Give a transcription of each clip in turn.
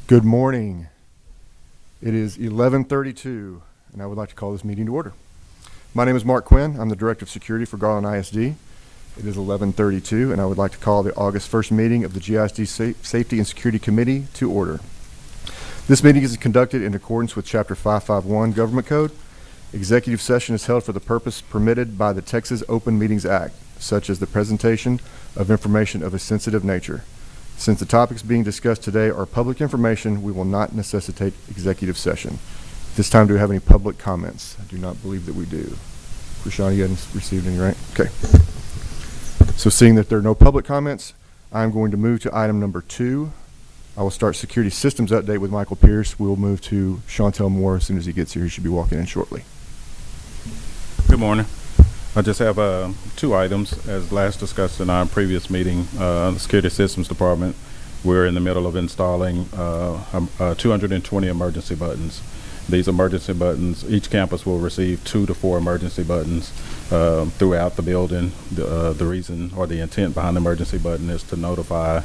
Good morning. It is 11:32, and I would like to call this meeting to order. My name is Mark Quinn. I'm the Director of Security for Garland ISD. It is 11:32, and I would like to call the August 1st meeting of the GISD Safety and Security Committee to order. This meeting is conducted in accordance with Chapter 551 Government Code. Executive session is held for the purpose permitted by the Texas Open Meetings Act, such as the presentation of information of a sensitive nature. Since the topics being discussed today are public information, we will not necessitate executive session. This time, do we have any public comments? I do not believe that we do. Prashant, you hadn't received any, right? Okay. So seeing that there are no public comments, I'm going to move to item number 2. I will start security systems update with Michael Pierce. We will move to Chantel Moore as soon as he gets here. He should be walking in shortly. Good morning. I just have 2 items. As last discussed in our previous meeting, the Security Systems Department, we're in the middle of installing 220 emergency buttons. These emergency buttons, each campus will receive 2 to 4 emergency buttons throughout the building. The reason or the intent behind the emergency button is to notify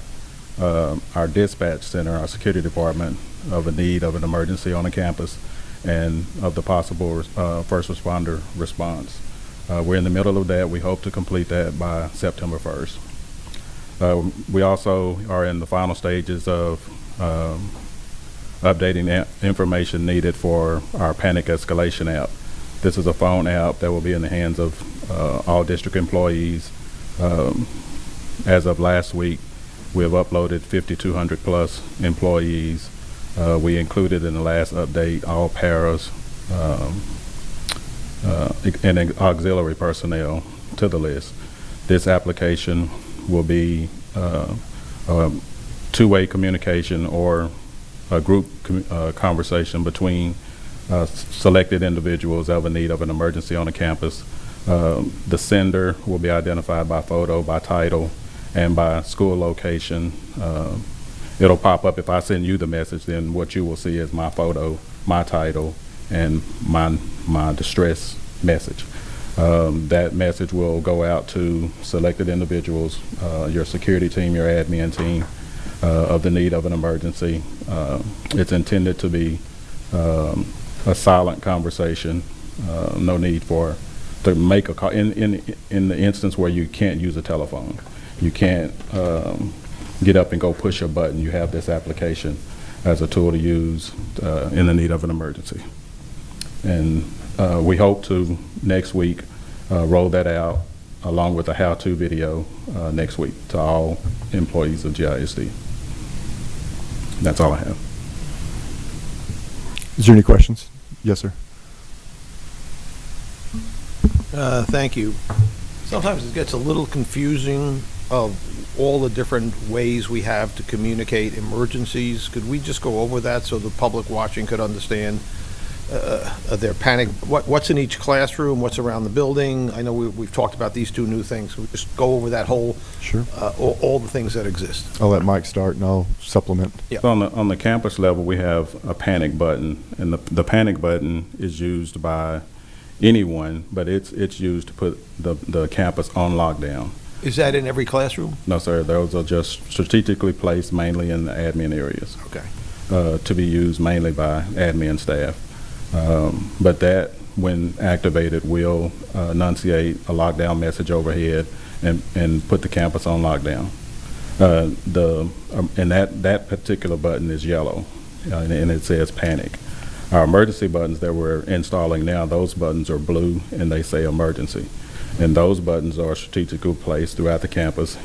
our dispatch center, our security department, of a need of an emergency on a campus and of the possible first responder response. We're in the middle of that. We hope to complete that by September 1st. We also are in the final stages of updating information needed for our panic escalation app. This is a phone app that will be in the hands of all district employees. As of last week, we have uploaded 5,200 plus employees. We included in the last update all paras and auxiliary personnel to the list. This application will be two-way communication or a group conversation between selected individuals of a need of an emergency on a campus. The sender will be identified by photo, by title, and by school location. It'll pop up if I send you the message, then what you will see is my photo, my title, and my distress message. That message will go out to selected individuals, your security team, your admin team, of the need of an emergency. It's intended to be a silent conversation. No need to make a call. In the instance where you can't use a telephone, you can't get up and go push a button. You have this application as a tool to use in the need of an emergency. And we hope to next week roll that out along with a how-to video next week to all employees of GISD. That's all I have. Is there any questions? Yes, sir. Thank you. Sometimes it gets a little confusing of all the different ways we have to communicate emergencies. Could we just go over that so the public watching could understand their panic? What's in each classroom? What's around the building? I know we've talked about these 2 new things. We just go over that whole, sure, all the things that exist. I'll let Mike start and I'll supplement. Yeah. So on the campus level, we have a panic button, and the panic button is used by anyone, but it's used to put the campus on lockdown. Is that in every classroom? No, sir, those are just strategically placed mainly in the admin areas, Okay. to be used mainly by admin staff. But that, when activated, will enunciate a lockdown message overhead and put the campus on lockdown. And that particular button is yellow, and it says panic. Our emergency buttons that we're installing now, those buttons are blue and they say emergency. And those buttons are strategically placed throughout the campus,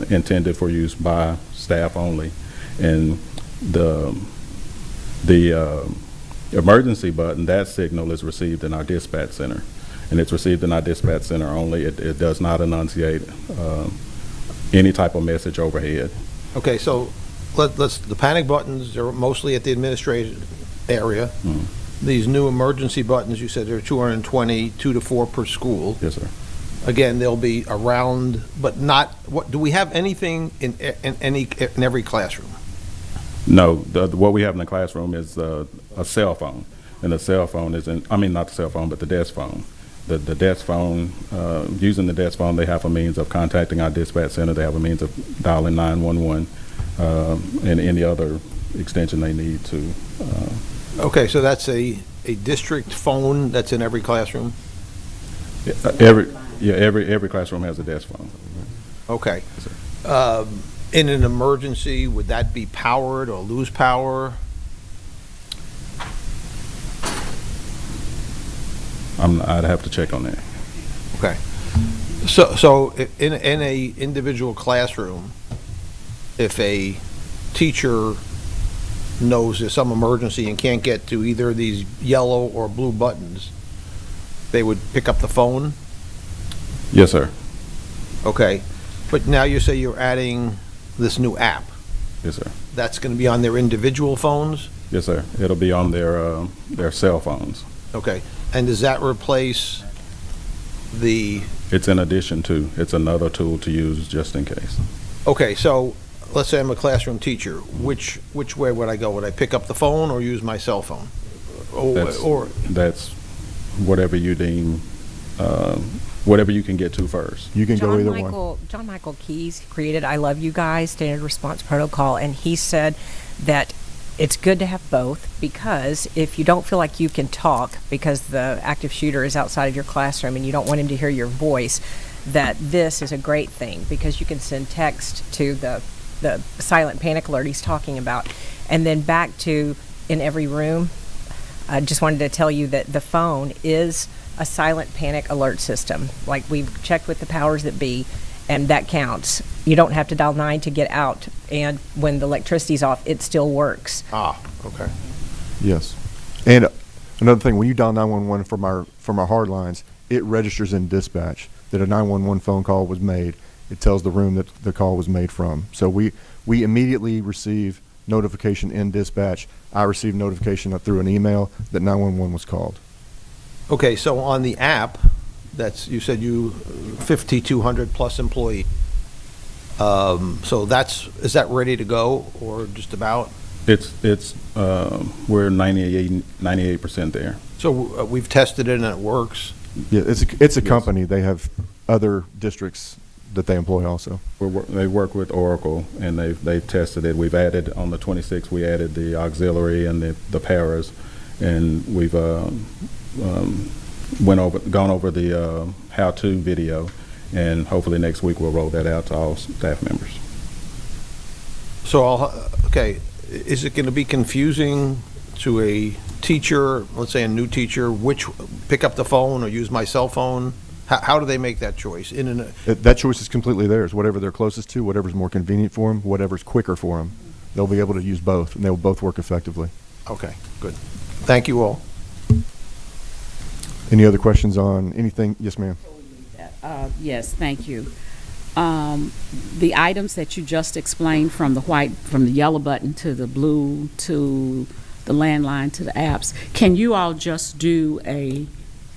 intended for use by staff only. And the emergency button, that signal is received in our dispatch center. And it's received in our dispatch center only. It does not enunciate any type of message overhead. Okay, so the panic buttons are mostly at the administrative area. These new emergency buttons, you said there are 220, 2 to 4 per school. Yes, sir. Again, they'll be around, but not, what, do we have anything in every classroom? No, what we have in the classroom is a cell phone. And the cell phone is not the cell phone, but the desk phone. The desk phone, using the desk phone, they have a means of contacting our dispatch center. They have a means of dialing 911 and any other extension they need to. Okay, so that's a district phone that's in every classroom? Every classroom has a desk phone. Okay. In an emergency, would that be powered or lose power? I'd have to check on that. Okay. So in a individual classroom, if a teacher knows there's some emergency and can't get to either of these yellow or blue buttons, they would pick up the phone? Yes, sir. Okay. But now you say you're adding this new app. Yes, sir. That's going to be on their individual phones? Yes, sir. It'll be on their cell phones. Okay. And does that replace the... It's in addition to. It's another tool to use just in case. Okay, so let's say I'm a classroom teacher. Which way would I go? Would I pick up the phone or use my cell phone? That's whatever you deem, whatever you can get to first. You can go either one. John Michael Keyes created I Love You Guys Standard Response Protocol, and he said that it's good to have both, because if you don't feel like you can talk because the active shooter is outside of your classroom and you don't want him to hear your voice, that this is a great thing, because you can send text to the silent panic alert he's talking about. And then back to in every room, I just wanted to tell you that the phone is a silent panic alert system. Like, we've checked with the powers that be, and that counts. You don't have to dial 9 to get out, and when the electricity's off, it still works. Ah, okay. Yes. And another thing, when you dial 911 from our hard lines, it registers in dispatch that a 911 phone call was made. It tells the room that the call was made from. So we immediately receive notification in dispatch. I received notification through an email that 911 was called. Okay, so on the app, you said 5,200 plus employee. So is that ready to go, or just about? We're 98% there. So we've tested it and it works? Yeah, it's a company. They have other districts that they employ also. They work with Oracle, and they've tested it. We've added, on the 26th, we added the auxiliary and the paras, and we've gone over the how-to video, and hopefully next week we'll roll that out to all staff members. So okay, is it going to be confusing to a teacher, let's say a new teacher, which pick up the phone or use my cell phone? How do they make that choice? That choice is completely theirs. Whatever they're closest to, whatever's more convenient for them, whatever's quicker for them, they'll be able to use both, and they will both work effectively. Okay, good. Thank you all. Any other questions on anything? Yes, ma'am. Yes, thank you. The items that you just explained, from the yellow button to the blue to the landline to the apps, can you all just do a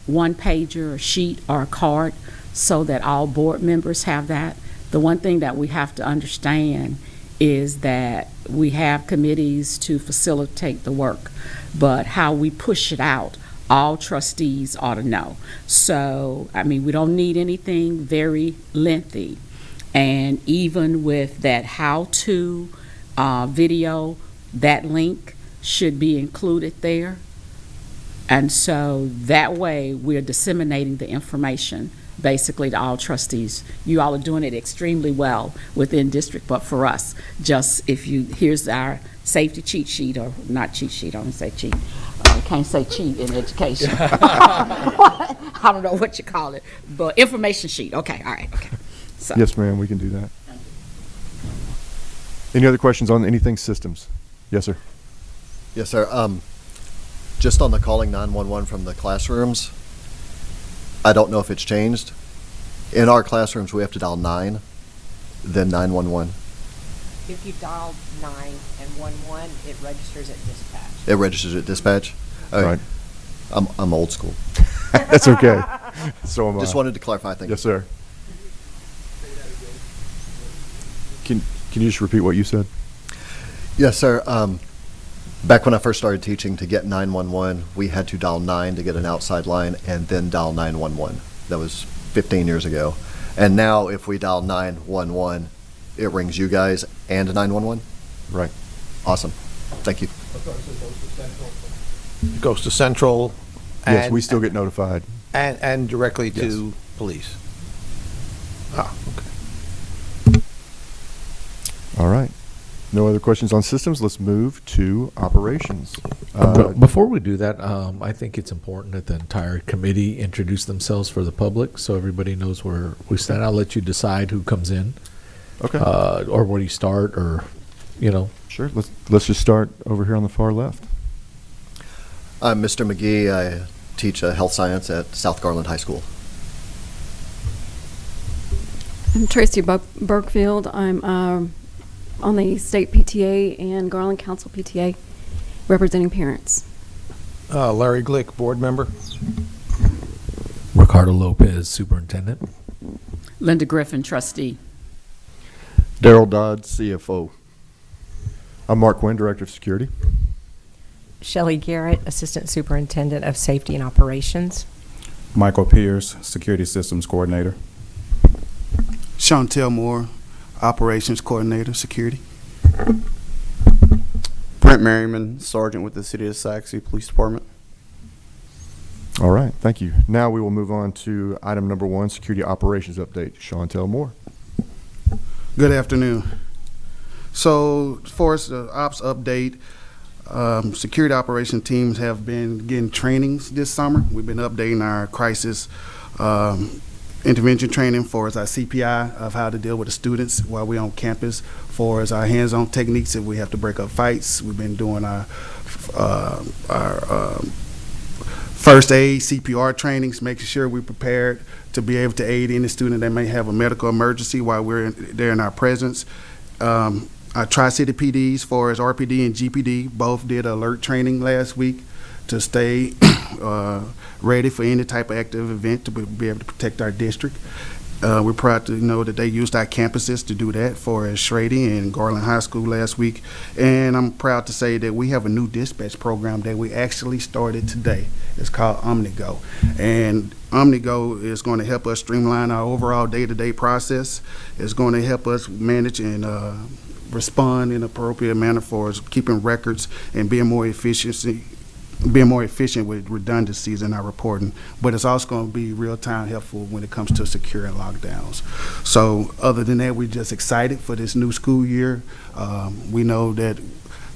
one-pager, a sheet, or a card so that all board members have that? The one thing that we have to understand is that we have committees to facilitate the work, but how we push it out all trustees ought to know. So, I mean, we don't need anything very lengthy. And even with that how-to video, that link should be included there. And so that way we're disseminating the information basically to all trustees. You all are doing it extremely well within district, but for us, just here's our safety cheat sheet, or not cheat sheet, I don't say cheat. I can't say cheat in education. I don't know what you call it, but information sheet. Okay, all right, okay. So. Yes, ma'am, we can do that. Any other questions on anything systems? Yes, sir. Yes, sir. Just on the calling 911 from the classrooms, I don't know if it's changed. In our classrooms, we have to dial 9, then 911. If you dial 911, it registers at dispatch. It registers at dispatch. Okay. Right. I'm old school. That's okay. So am I. Just wanted to clarify. Thank Yes, you. sir. Can you just repeat what you said? Yes, sir. Back when I first started teaching, to get 911, we had to dial 9 to get an outside line and then dial 911. That was 15 years ago. And now if we dial 911, it rings you guys and 911? Right. Awesome. Thank you. It goes to central. Yes, and- we still get notified. And directly Yes. to police. Ah, okay. All right. No other questions on systems. Let's move to operations. Before we do that, I think it's important that the entire committee introduce themselves for the public so everybody knows where we stand. I'll let you decide who comes in, Okay. or where you start, or, you know. Sure. Let's just start over here on the far left. I'm Mr. McGee. I teach health science at South Garland High School. I'm Tracy Burkfield. I'm on the state PTA and Garland Council PTA, representing parents. Larry Glick, board member. Ricardo Lopez, superintendent. Linda Griffin, trustee. Daryl Dodd, CFO. I'm Mark Quinn, Director of Security. Shelley Garrett, Assistant Superintendent of Safety and Operations. Michael Pierce, Security Systems Coordinator. Chantel Moore, Operations Coordinator, Security. Brent Merriman, Sergeant with the City of Sachse Police Department. All right. Thank you. Now we will move on to item number 1, Security Operations Update. Chantel Moore. Good afternoon. So, as far as the ops update, security operation teams have been getting trainings this summer. We've been updating our crisis intervention training for as our CPI of how to deal with the students while we're on campus, for as our hands-on techniques if we have to break up fights. We've been doing our first aid, CPR trainings, making sure we're prepared to be able to aid any student that may have a medical emergency while we're there in our presence. Our Tri-City PDs, for as RPD and GPD, both did alert training last week to stay ready for any type of active event to be able to protect our district. We're proud to know that they used our campuses to do that for Shrady and Garland High School last week. And I'm proud to say that we have a new dispatch program that we actually started today. It's called OmniGo. And OmniGo is going to help us streamline our overall day-to-day process. It's going to help us manage and respond in an appropriate manner for us keeping records and being more efficient with redundancies in our reporting, but it's also going to be real-time helpful when it comes to securing lockdowns. So other than that, we're just excited for this new school year. We know that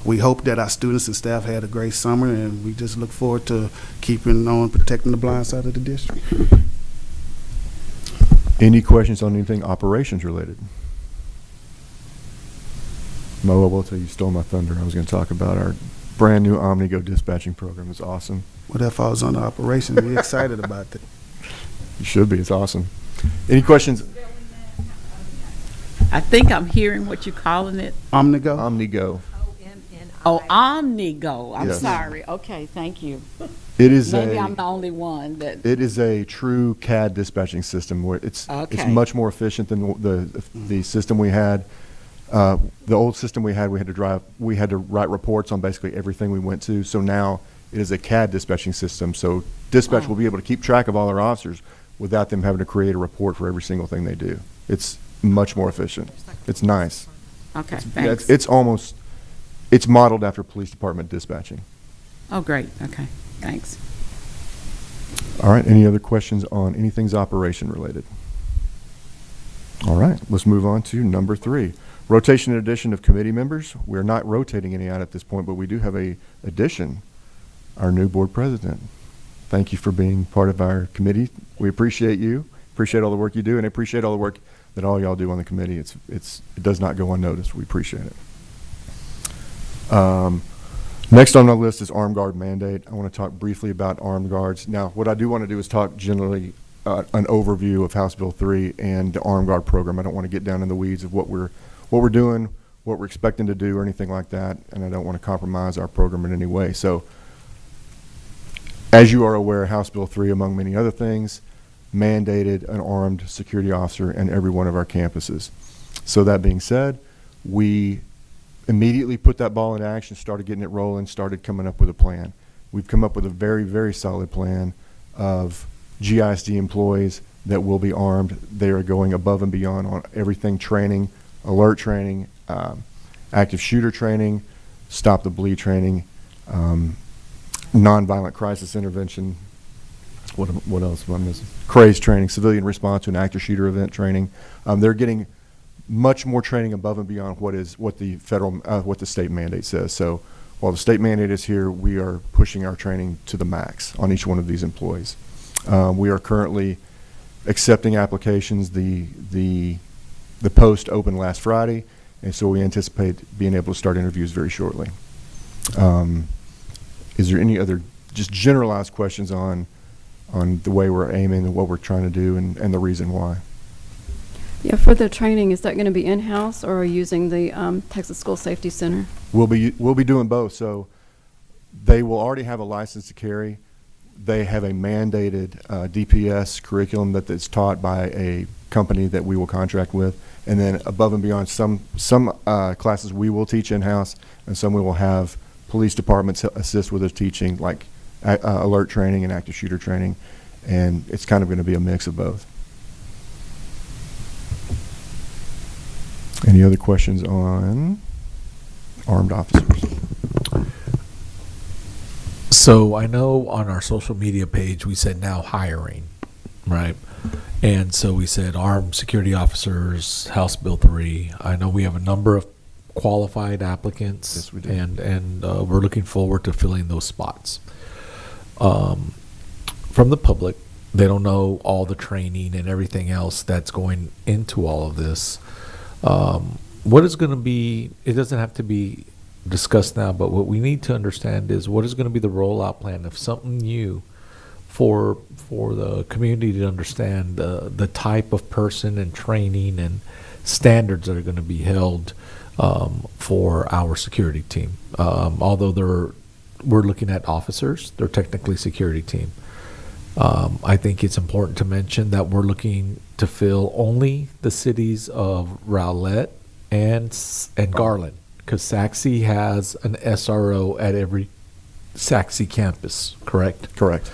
we hope that our students and staff had a great summer, and we just look forward to keeping on protecting the blind side of the district. Any questions on anything operations related? Mo, I will tell you, stole my thunder. I was going to talk about our brand new OmniGo dispatching program. It's awesome. Well, that falls under operations. We're excited about that. You should be. It's awesome. Any questions? I think I'm hearing what you're calling it. OmniGo? OmniGo. Oh, OmniGo. I'm Yes. sorry. Okay, thank you. It is Maybe I'm the only one that. It is a true CAD dispatching system where it's Okay. much more efficient than the system we had. The old system we had to write reports on basically everything we went to. So now It is a CAD dispatching system, so dispatch will be able to keep track of all our officers without them having to create a report for every single thing they do. It's much more efficient. It's nice. Okay, Yeah, thanks. it's modeled after police department dispatching. Oh, great, okay, thanks. All right, any other questions on anything's operation related? All right, let's move on to number 3. Rotation and addition of committee members. We're not rotating any out at this point, but we do have a addition, our new board president. Thank you for being part of our committee. We appreciate you, appreciate all the work you do, and appreciate all the work that all y'all do on the committee. It does not go unnoticed. We appreciate it. Next on the list is armed guard mandate. I want to talk briefly about armed guards. Now, what I do want to do is talk generally an overview of House Bill 3 and the armed guard program. I don't want to get down in the weeds of what we're doing, what we're expecting to do, or anything like that, and I don't want to compromise our program in any way. So, as you are aware, House Bill 3, among many other things, mandated an armed security officer in every one of our campuses. So that being said, we immediately put that ball into action, started getting it rolling, started coming up with a plan. We've come up with a very, very solid plan of GISD employees that will be armed. They are going above and beyond on everything: training, alert training, active shooter training, stop the bleed training, nonviolent crisis intervention. What else am I missing? CRAZE training, civilian response to an active shooter event training. They're getting much more training above and beyond what the state mandate says. So while the state mandate is here, we are pushing our training to the max on each one of these employees. We are currently accepting applications. The post opened last Friday, and so we anticipate being able to start interviews very shortly. Is there any other just generalized questions on the way we're aiming and what we're trying to do and the reason why? Yeah, for the training, is that going to be in-house or using the Texas School Safety Center? We'll be doing both. So they will already have a license to carry. They have a mandated DPS curriculum that's taught by a company that we will contract with, and then above and beyond, some classes we will teach in-house, and some we will have police departments assist with us teaching, like alert training and active shooter training, and it's kind of going to be a mix of both. Any other questions on armed officers? So I know on our social media page we said now hiring, right? And so we said armed security officers, House Bill 3. I know we have a number of qualified applicants. Yes, we do. And we're looking forward to filling those spots. From the public, they don't know all the training and everything else that's going into all of this. What is going to be, it doesn't have to be discussed now, but what we need to understand is what is going to be the rollout plan of something new for the community to understand the type of person and training and standards that are going to be held for our security team. Although we're looking at officers, they're technically security team. I think it's important to mention that we're looking to fill only the cities of Rowlett and Garland, because Saxe has an SRO at every Saxe campus, correct? Correct.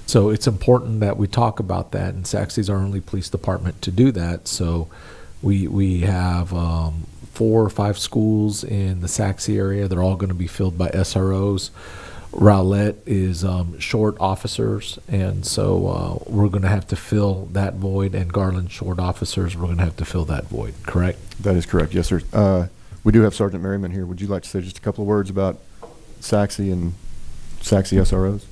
So it's important that we talk about that, and Saxe is our only police department to do that. So we have 4 or 5 schools in the Saxe area. They're all going to be filled by SROs. Rowlett is short officers, and so we're going to have to fill that void, and Garland short officers, we're going to have to fill that void, correct? That is correct, yes, sir. We do have Sergeant Merriman here. Would you like to say just a couple of words about Saxe and Saxe SROs?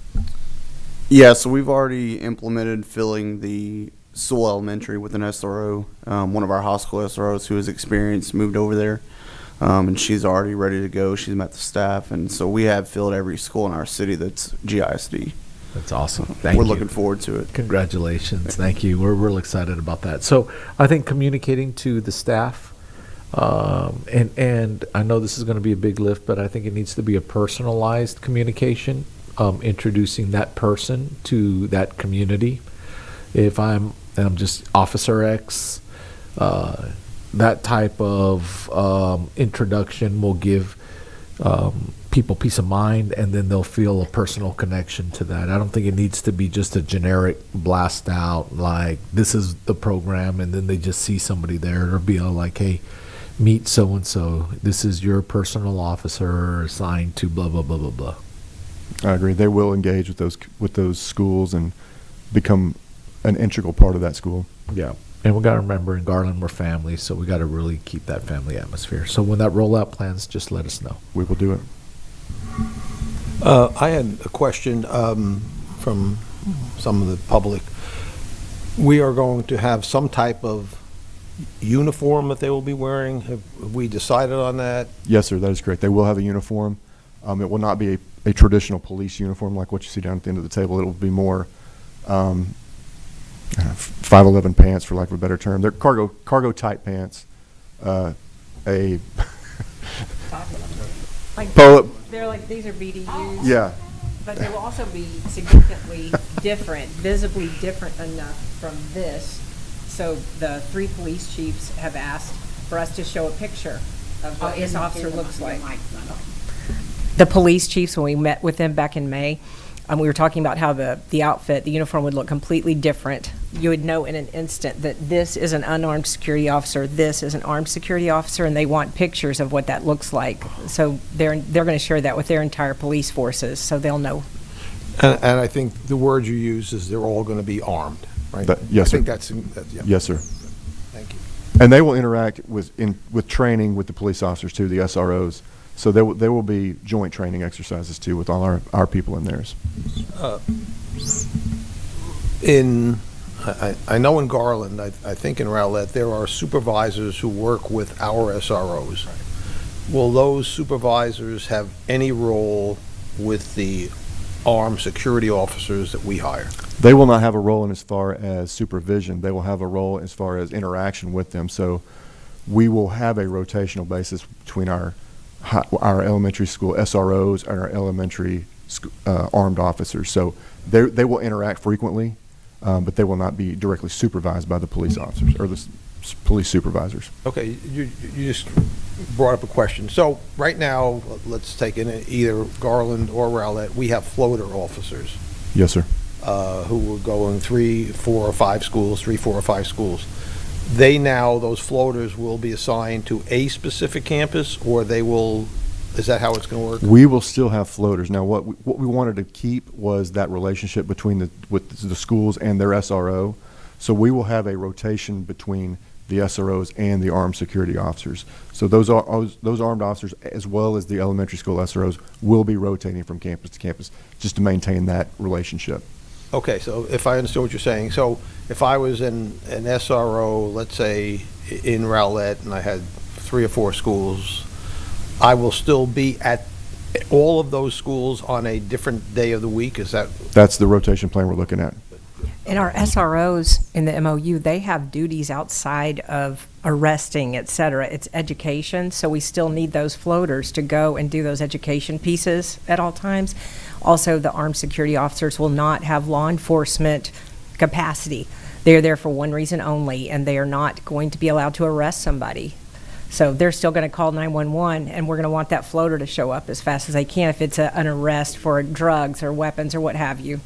Yeah, so we've already implemented filling the Sewell Elementary with an SRO. One of our high school SROs who has experience moved over there, and she's already ready to go. She's met the staff, and so we have filled every school in our city that's GISD. That's awesome. Thank you. We're looking forward to it. Congratulations. Thank you. We're real excited about that. So I think communicating to the staff, and I know this is going to be a big lift, but I think it needs to be a personalized communication, introducing that person to that community. If I'm just Officer X, that type of introduction will give people peace of mind, and then they'll feel a personal connection to that. I don't think it needs to be just a generic blast out, like, this is the program, and then they just see somebody there. It'll be like, hey, meet so-and-so. This is your personal officer assigned to blah, blah, blah, blah, blah. I agree. They will engage with those schools and become an integral part of that school. Yeah. And we got to remember, in Garland, we're family, so we got to really keep that family atmosphere. So when that rollout plans, just let us know. We will do it. I had a question from some of the public. We are going to have some type of uniform that they will be wearing. Have we decided on that? Yes, sir. That is correct. They will have a uniform. It will not be a traditional police uniform like what you see down at the end of the table. It will be more 511 pants, for lack of a better term. They're cargo type pants. Like, Polo. they're like, these are BDUs. Yeah. But they will also be significantly different, visibly different enough from this. So the 3 police chiefs have asked for us to show a picture of what this officer looks like. The police chiefs, when we met with them back in May, we were talking about how the outfit, the uniform would look completely different. You would know in an instant that this is an unarmed security officer, this is an armed security officer, and they want pictures of what that looks like. So they're going to share that with their entire police forces, so they'll know. And I think the word you use is they're all going to be armed, right? Yes, sir. I think that's yeah. Yes, sir. Thank you. And they will interact with training with the police officers too, the SROs. So there will be joint training exercises too with all our people in theirs. I know in Garland, I think in Rowlett, there are supervisors who work with our SROs. Right. Will those supervisors have any role with the armed security officers that we hire? They will not have a role in as far as supervision. They will have a role as far as interaction with them. So we will have a rotational basis between our elementary school SROs and our elementary armed officers. So they will interact frequently, but they will not be directly supervised by the police officers or the police supervisors. Okay, you just brought up a question. So right now, let's take in either Garland or Rowlett, we have floater officers. Yes, sir. Who will go in 3, 4, or 5 schools. They now, those floaters will be assigned to a specific campus, or they will, is that how it's going to work? We will still have floaters. Now, what we wanted to keep was that relationship between with the schools and their SRO. So we will have a rotation between the SROs and the armed security officers. So those armed officers, as well as the elementary school SROs, will be rotating from campus to campus just to maintain that relationship. Okay, so if I understand what you're saying, so if I was in an SRO, let's say in Rowlett, and I had 3 or 4 schools, I will still be at all of those schools on a different day of the week? Is that? That's the rotation plan we're looking at. And our SROs in the MOU, they have duties outside of arresting, et cetera. It's education, so we still need those floaters to go and do those education pieces at all times. Also, the armed security officers will not have law enforcement capacity. They're there for one reason only, and they are not going to be allowed to arrest somebody. So they're still going to call 911, and we're going to want that floater to show up as fast as they can if it's an arrest for drugs or weapons or what have you.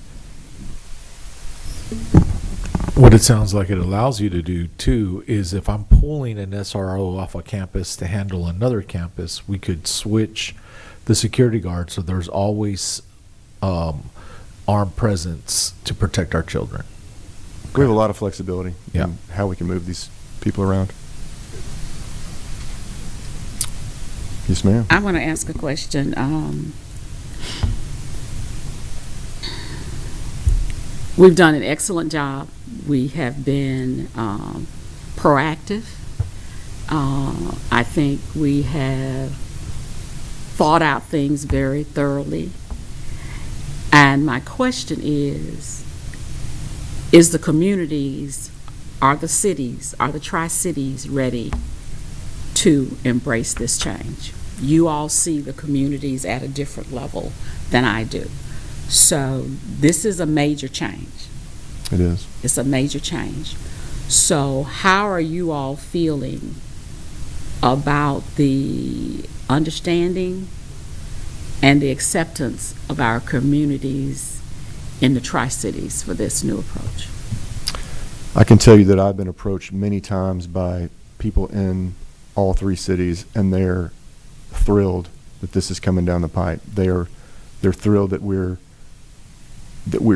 What it sounds like it allows you to do, too, is if I'm pulling an SRO off a campus to handle another campus, we could switch the security guard so there's always armed presence to protect our children. We have a lot of flexibility Yeah. in how we can move these people around. Yes, ma'am. I want to ask a question. We've done an excellent job. We have been proactive. I think we have thought out things very thoroughly. And my question is the communities, are the cities, are the Tri-Cities ready to embrace this change? You all see the communities at a different level than I do. So this is a major change. It is. It's a major change. So how are you all feeling about the understanding and the acceptance of our communities in the Tri-Cities for this new approach? I can tell you that I've been approached many times by people in all three cities, and they're thrilled that this is coming down the pipe. They're thrilled that we're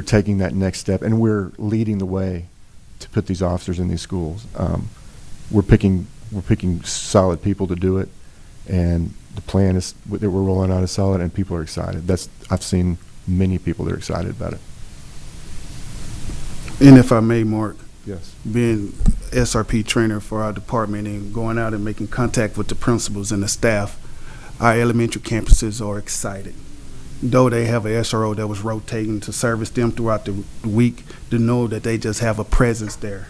taking that next step, and we're leading the way to put these officers in these schools. We're picking solid people to do it, and the plan is that we're rolling out is solid, and people are excited. I've seen many people that are excited about it. And if I may, Mark, Yes. being SRP trainer for our department and going out and making contact with the principals and the staff, our elementary campuses are excited. Though they have a SRO that was rotating to service them throughout the week, to know that they just have a presence there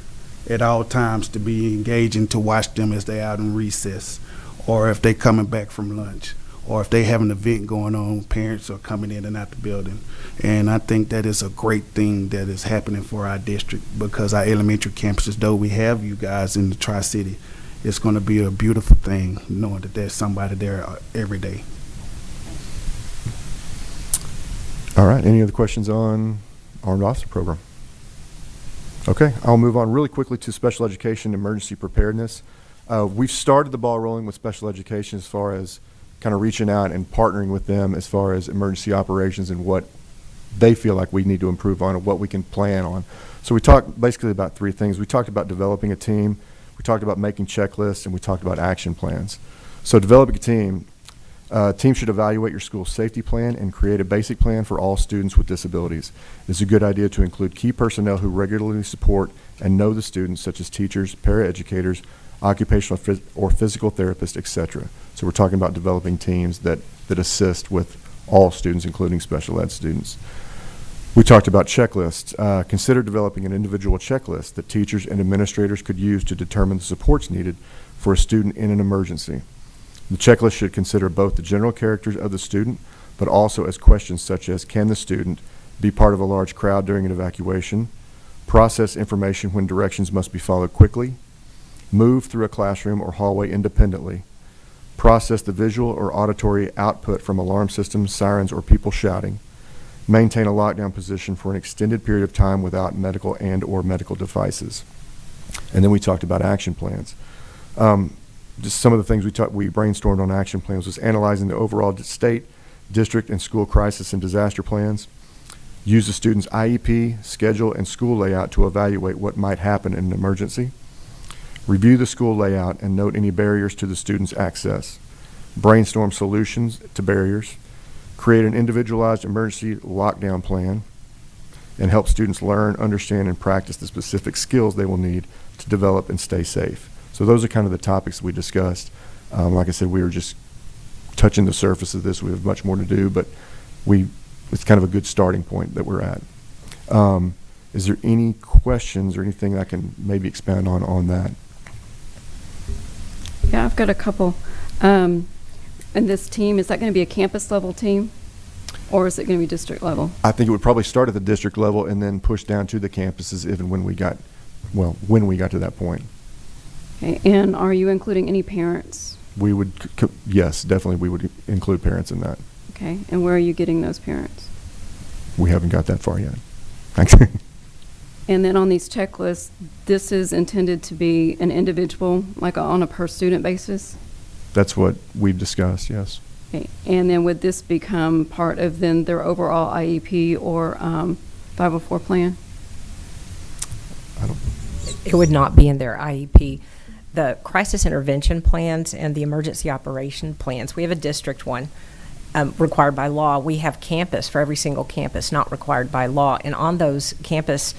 at all times, to be engaging, to watch them as they out in recess, or if they coming back from lunch, or if they have an event going on, parents are coming in and out the building. And I think that is a great thing that is happening for our district, because our elementary campuses, though we have you guys in the Tri-City, it's going to be a beautiful thing knowing that there's somebody there every day. All right. Any other questions on Armed Officer Program? Okay. I'll move on really quickly to special education emergency preparedness. We've started the ball rolling with special education as far as kind of reaching out and partnering with them as far as emergency operations and what they feel like we need to improve on and what we can plan on. So we talked basically about three things. We talked about developing a team, we talked about making checklists, and we talked about action plans. So developing a team. Team should evaluate your school's safety plan and create a basic plan for all students with disabilities. It's a good idea to include key personnel who regularly support and know the students, such as teachers, paraeducators, occupational or physical therapists, etc. So we're talking about developing teams that assist with all students, including special ed students. We talked about checklists. Consider developing an individual checklist that teachers and administrators could use to determine the supports needed for a student in an emergency. The checklist should consider both the general characters of the student, but also as questions such as, can the student be part of a large crowd during an evacuation, process information when directions must be followed quickly, move through a classroom or hallway independently, process the visual or auditory output from alarm systems, sirens, or people shouting, maintain a lockdown position for an extended period of time without medical and/or medical devices. And then we talked about action plans. Just some of the things we brainstormed on action plans was analyzing the overall state, district, and school crisis and disaster plans. Use the student's IEP, schedule, and school layout to evaluate what might happen in an emergency. Review the school layout and note any barriers to the student's access. Brainstorm solutions to barriers. Create an individualized emergency lockdown plan, and help students learn, understand, and practice the specific skills they will need to develop and stay safe. So those are kind of the topics we discussed. Like I said, we were just touching the surface of this. We have much more to do, but it's kind of a good starting point that we're at. Is there any questions or anything I can maybe expand on that? Yeah, I've got a couple. And this team, is that going to be a campus level team, or is it going to be district level? I think it would probably start at the district level and then push down to the campuses even when we got to that point. Okay, and are you including any parents? We would, yes, definitely we would include parents in that. Okay, and where are you getting those parents? We haven't got that far yet. And then on these checklists, this is intended to be an individual, like on a per student basis? That's what we've discussed, yes. Okay, and then would this become part of then their overall IEP or 504 plan? It would not be in their IEP. The crisis intervention plans and the emergency operation plans, we have a district one required by law. We have campus for every single campus, not required by law. And on those campus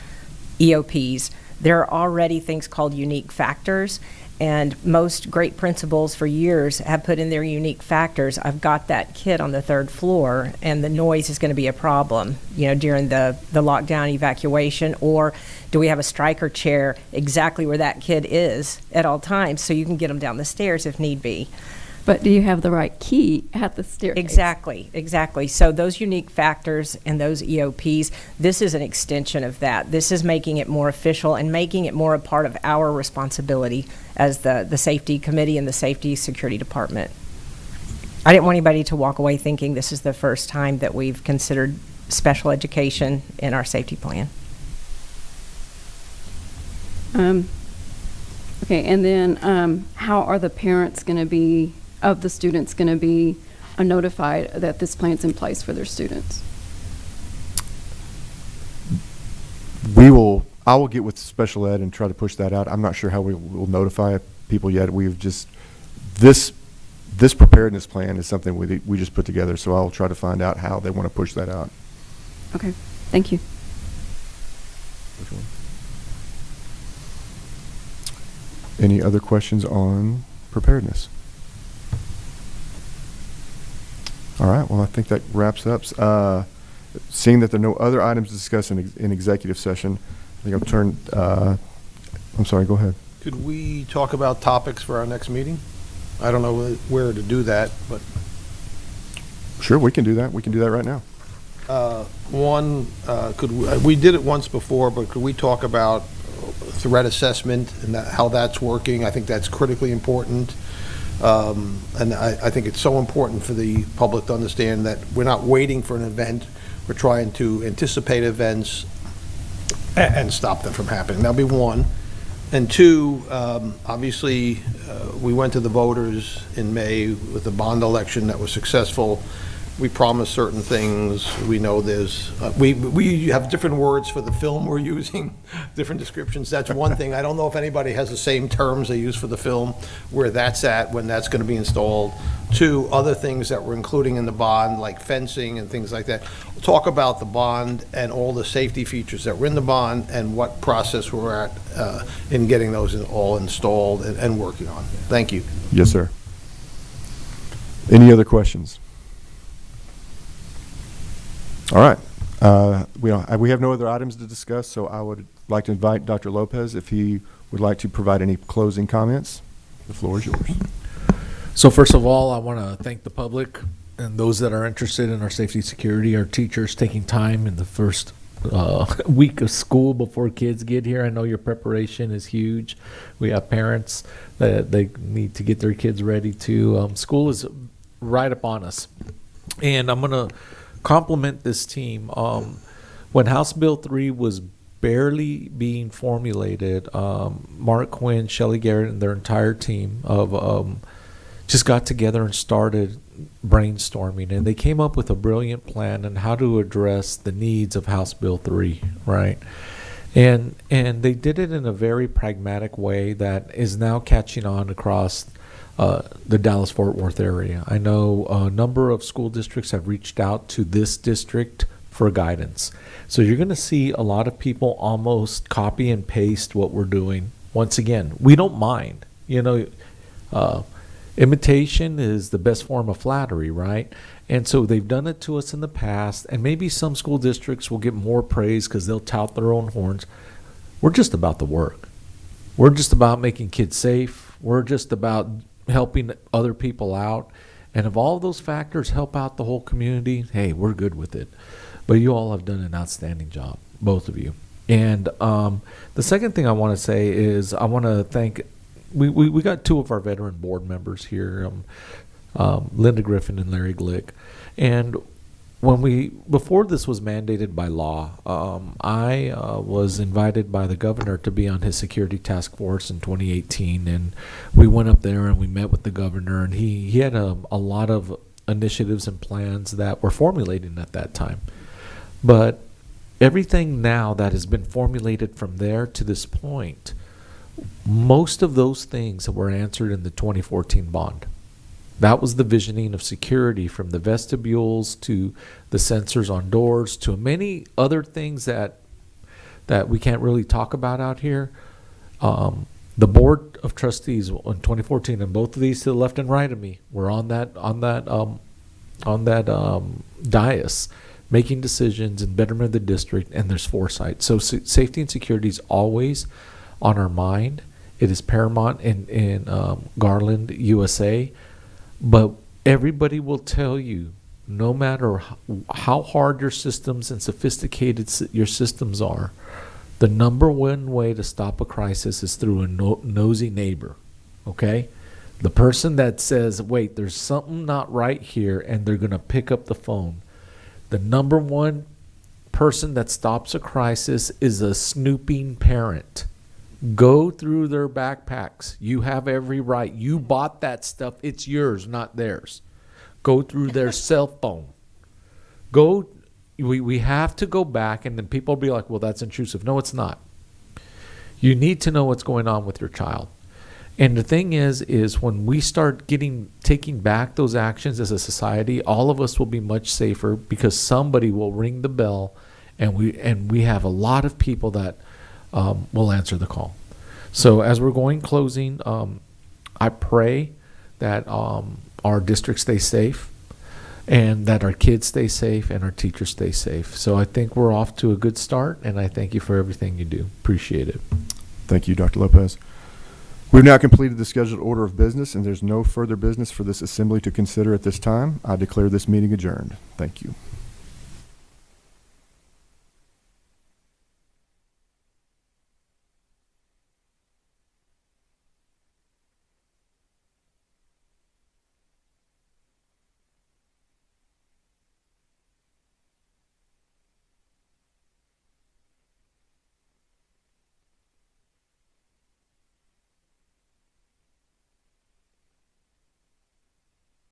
EOPs, there are already things called unique factors. And most great principals for years have put in their unique factors. I've got that kid on the third floor, and the noise is going to be a problem, during the lockdown evacuation. Or do we have a striker chair exactly where that kid is at all times, so you can get them down the stairs if need be? But do you have the right key at the staircase? Exactly. So those unique factors and those EOPs, this is an extension of that. This is making it more official and making it more a part of our responsibility as the safety committee and the safety security department. I didn't want anybody to walk away thinking this is the first time that we've considered special education in our safety plan. Okay, and then how are the parents going to be, of the students, going to be notified that this plan's in place for their students? I will get with special ed and try to push that out. I'm not sure how we will notify people yet. We've just, this preparedness plan is something we just put together, so I'll try to find out how they want to push that out. Okay, thank you. Which one? Any other questions on preparedness? All right, well, I think that wraps up. Seeing that there are no other items to discuss in executive session, I think I'll turn, I'm sorry, go ahead. Could we talk about topics for our next meeting? I don't know where to do that, but Sure, we can do that. We can do that right now. we did it once before, but could we talk about threat assessment and how that's working? I think that's critically important. And I think it's so important for the public to understand that we're not waiting for an event. We're trying to anticipate events and stop them from happening. That'll be one. And two, obviously, we went to the voters in May with the bond election that was successful. We promised certain things. We know there's, we have different words for the film we're using, different descriptions. That's one thing. I don't know if anybody has the same terms they use for the film, where that's at, when that's going to be installed. Two, other things that we're including in the bond, like fencing and things like that. We'll talk about the bond and all the safety features that were in the bond and what process we're at in getting those all installed and working on. Thank you. Yes, sir. Any other questions? All right. We have no other items to discuss, so I would like to invite Dr. Lopez if he would like to provide any closing comments. The floor is yours. So first of all, I want to thank the public and those that are interested in our safety security, our teachers taking time in the first week of school before kids get here. I know your preparation is huge. We have parents that they need to get their kids ready too. School is right upon us. And I'm going to compliment this team. When House Bill 3 was barely being formulated, Mark Quinn, Shelley Garrett, and their entire team of just got together and started brainstorming, and they came up with a brilliant plan on how to address the needs of House Bill 3, right? And they did it in a very pragmatic way that is now catching on across the Dallas-Fort Worth area. I know a number of school districts have reached out to this district for guidance. So you're going to see a lot of people almost copy and paste what we're doing. Once again, we don't mind. Imitation is the best form of flattery, right? And so they've done it to us in the past, and maybe some school districts will get more praise because they'll tout their own horns. We're just about the work. We're just about making kids safe. We're just about helping other people out. And if all of those factors help out the whole community, hey, we're good with it. But you all have done an outstanding job, both of you. And the second thing I want to say is I want to thank, we got two of our veteran board members here, Linda Griffin and Larry Glick. And before this was mandated by law, I was invited by the governor to be on his security task force in 2018, and we went up there and we met with the governor, and he had a lot of initiatives and plans that were formulating at that time. But everything now that has been formulated from there to this point, most of those things were answered in the 2014 bond. That was the visioning of security, from the vestibules to the sensors on doors to many other things that we can't really talk about out here. The board of trustees in 2014, and both of these to the left and right of me, were on that dais, making decisions in betterment of the district, and there's foresight. So safety and security is always on our mind. It is paramount in Garland, USA. But everybody will tell you, no matter how hard your systems and sophisticated your systems are, the number one way to stop a crisis is through a nosy neighbor, okay? The person that says, wait, there's something not right here, and they're going to pick up the phone. The number one person that stops a crisis is a snooping parent. Go through their backpacks. You have every right. You bought that stuff. It's yours, not theirs. Go through their cell phone. We have to go back, and then people will be like, well, that's intrusive. No, it's not. You need to know what's going on with your child. And the thing is when we start taking back those actions as a society, all of us will be much safer because somebody will ring the bell, and we have a lot of people that will answer the call. So as we're going closing, I pray that our district stays safe, and that our kids stay safe and our teachers stay safe. So I think we're off to a good start, and I thank you for everything you do. Appreciate it. Thank you, Dr. Lopez. We've now completed the scheduled order of business, and there's no further business for this assembly to consider at this time. I declare this meeting adjourned. Thank you.